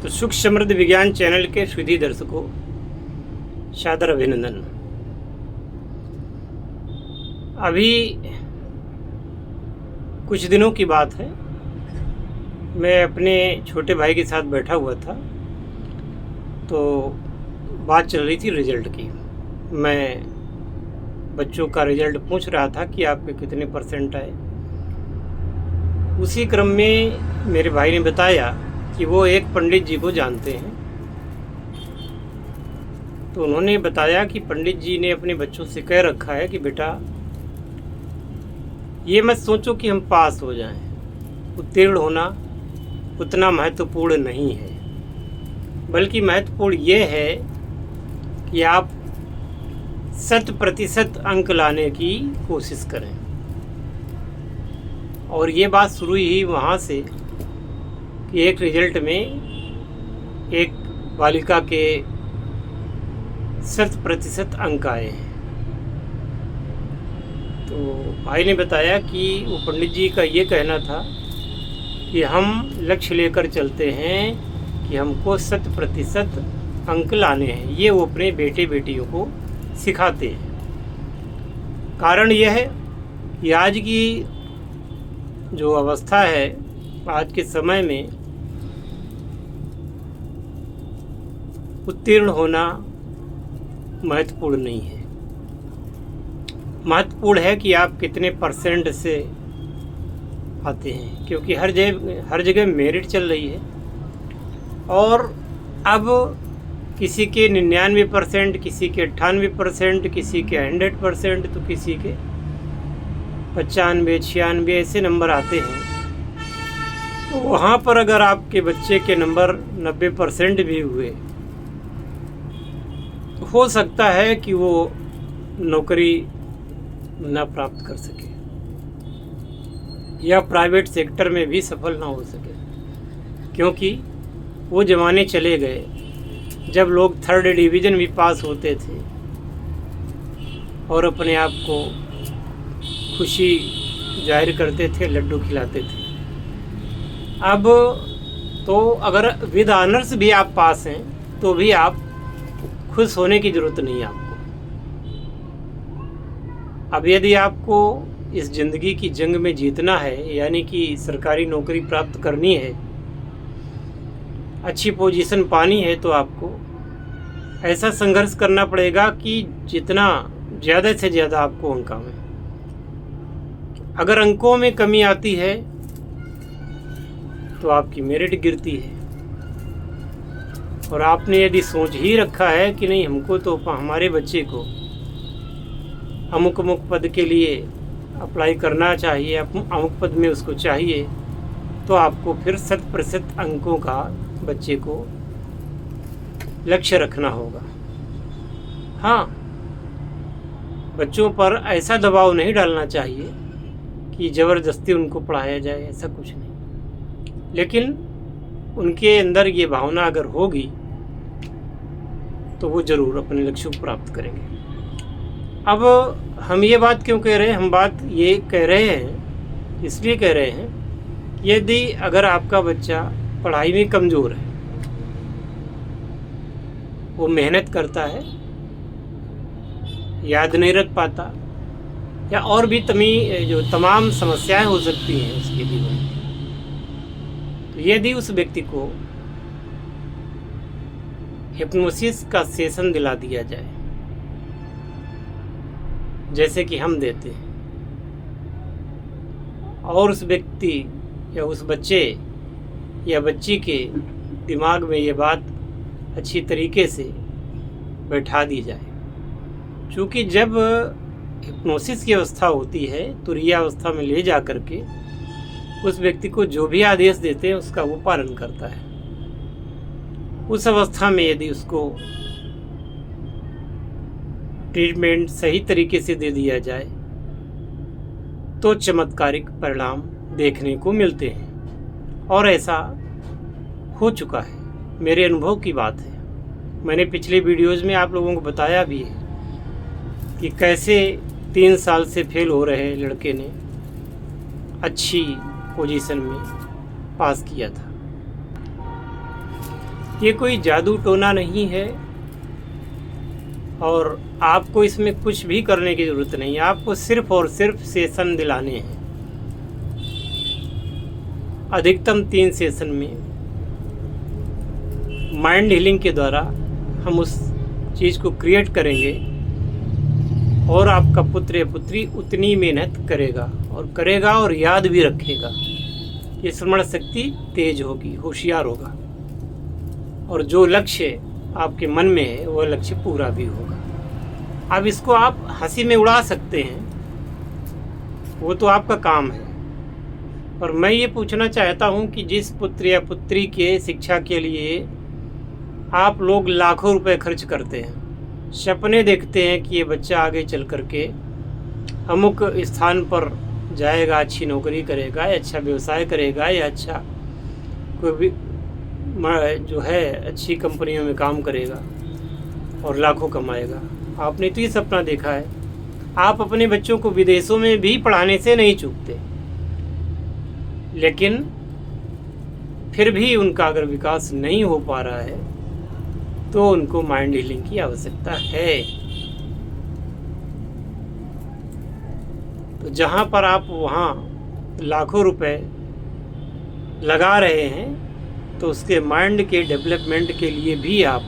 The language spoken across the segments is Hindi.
तो सुख समृद्ध विज्ञान चैनल के सुधी दर्शकों, सादर अभिनंदन। अभी कुछ दिनों की बात है, मैं अपने छोटे भाई के साथ बैठा हुआ था तो बात चल रही थी रिजल्ट की। मैं बच्चों का रिजल्ट पूछ रहा था कि आपके कितने परसेंट आए। उसी क्रम में मेरे भाई ने बताया कि वो एक पंडित जी को जानते हैं। तो उन्होंने बताया कि पंडित जी ने अपने बच्चों से कह रखा है कि बेटा ये मत सोचो कि हम पास हो जाएं, उत्तीर्ण होना उतना महत्वपूर्ण नहीं है, बल्कि महत्वपूर्ण ये है कि आप 100% अंक लाने की कोशिश करें। और ये बात शुरू ही वहाँ से कि एक रिजल्ट में एक बालिका के 100% अंक आए हैं। तो भाई ने बताया कि वो पंडित जी का ये कहना था कि हम लक्ष्य लेकर चलते हैं कि हमको 100% अंक लाने हैं। ये वो अपने बेटे बेटियों को सिखाते हैं। कारण यह है कि आज की जो अवस्था है, आज के समय में उत्तीर्ण होना महत्वपूर्ण नहीं है। महत्वपूर्ण है कि आप कितने परसेंट से आते हैं, क्योंकि हर जगह मेरिट चल रही है। और अब किसी के 99%, किसी के 98%, किसी के 100%, तो किसी के 95, 96 ऐसे नंबर आते हैं। तो वहाँ पर अगर आपके बच्चे के नंबर 90% भी हुए, तो हो सकता है कि वो नौकरी ना प्राप्त कर सके या प्राइवेट सेक्टर में भी सफल ना हो सके, क्योंकि वो ज़माने चले गए जब लोग 3rd डिवीज़न भी पास होते थे और अपने आप को खुशी जाहिर करते थे, लड्डू खिलाते थे। अब तो अगर विद ऑनर्स भी आप पास हैं तो भी आप खुश होने की ज़रूरत नहीं है आपको। अब यदि आपको इस ज़िंदगी की जंग में जीतना है, यानी कि सरकारी नौकरी प्राप्त करनी है, अच्छी पोजीशन पानी है, तो आपको ऐसा संघर्ष करना पड़ेगा कि जितना ज़्यादा से ज़्यादा आपको अंक आए। अगर अंकों में कमी आती है तो आपकी मेरिट गिरती है। और आपने यदि सोच ही रखा है कि नहीं, हमको तो हमारे बच्चे को अमुक अमुक पद के लिए अप्लाई करना चाहिए, अमुक पद में उसको चाहिए, तो आपको फिर 100% अंकों का बच्चे को लक्ष्य रखना होगा। हाँ, बच्चों पर ऐसा दबाव नहीं डालना चाहिए कि ज़बरदस्ती उनको पढ़ाया जाए, ऐसा कुछ नहीं। लेकिन उनके अंदर ये भावना अगर होगी तो वो ज़रूर अपने लक्ष्य को प्राप्त करेंगे। अब हम ये बात क्यों कह रहे हैं? हम बात ये कह रहे हैं, इसलिए कह रहे हैं, यदि अगर आपका बच्चा पढ़ाई में कमज़ोर है, वो मेहनत करता है, याद नहीं रख पाता, या और भी जो तमाम समस्याएं हो सकती हैं उसके जीवन में, तो यदि उस व्यक्ति को हिप्नोसिस का सेशन दिला दिया जाए, जैसे कि हम देते हैं, और उस व्यक्ति या उस बच्चे या बच्ची के दिमाग में ये बात अच्छी तरीके से बैठा दी जाए। क्योंकि जब हिप्नोसिस की अवस्था होती है तो रिया अवस्था में ले जा करके उस व्यक्ति को जो भी आदेश देते हैं उसका वो पालन करता है। उस अवस्था में यदि उसको ट्रीटमेंट सही तरीके से दे दिया जाए तो चमत्कारिक परिणाम देखने को मिलते हैं। और ऐसा हो चुका है, मेरे अनुभव की बात है। मैंने पिछले वीडियोज़ में आप लोगों को बताया भी है कि कैसे 3 साल से फेल हो रहे लड़के ने अच्छी पोजीशन में पास किया था। ये कोई जादू टोना नहीं है और आपको इसमें कुछ भी करने की ज़रूरत नहीं है। आपको सिर्फ और सिर्फ सेशन दिलाने हैं। अधिकतम 3 सेशन में माइंड हीलिंग के द्वारा हम उस चीज़ को क्रिएट करेंगे और आपका पुत्र या पुत्री उतनी मेहनत करेगा और याद भी रखेगा। ये स्मरण शक्ति तेज होगी, होशियार होगा और जो लक्ष्य आपके मन में है वो लक्ष्य पूरा भी होगा। अब इसको आप हंसी में उड़ा सकते हैं, वो तो आपका काम है। पर मैं ये पूछना चाहता हूँ कि जिस पुत्र या पुत्री के शिक्षा के लिए आप लोग लाखों रुपए खर्च करते हैं, सपने देखते हैं कि ये बच्चा आगे चल करके अमुक स्थान पर जाएगा, अच्छी नौकरी करेगा या अच्छा व्यवसाय करेगा या अच्छा कोई भी जो है अच्छी कंपनियों में काम करेगा और लाखों कमाएगा। आपने तो ये सपना देखा है। आप अपने बच्चों को विदेशों में भी पढ़ाने से नहीं चूकते, लेकिन फिर भी उनका अगर विकास नहीं हो पा रहा है तो उनको माइंड हीलिंग की आवश्यकता है। तो जहाँ पर आप वहाँ लाखों रुपए लगा रहे हैं तो उसके माइंड के डेवलपमेंट के लिए भी आप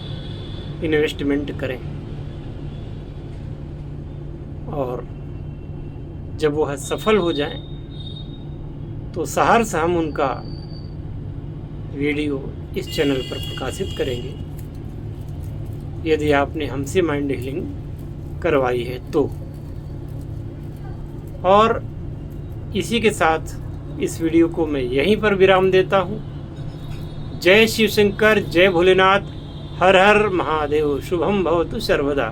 इन्वेस्टमेंट करें और जब वह सफल हो जाएं तो सहर्ष हम उनका वीडियो इस चैनल पर प्रकाशित करेंगे, यदि आपने हमसे माइंड हीलिंग करवाई है तो। और इसी के साथ इस वीडियो को मैं यहीं पर विराम देता हूँ। जय शिव शंकर, जय भोलेनाथ, हर हर महादेव, शुभम भवतु सर्वदा।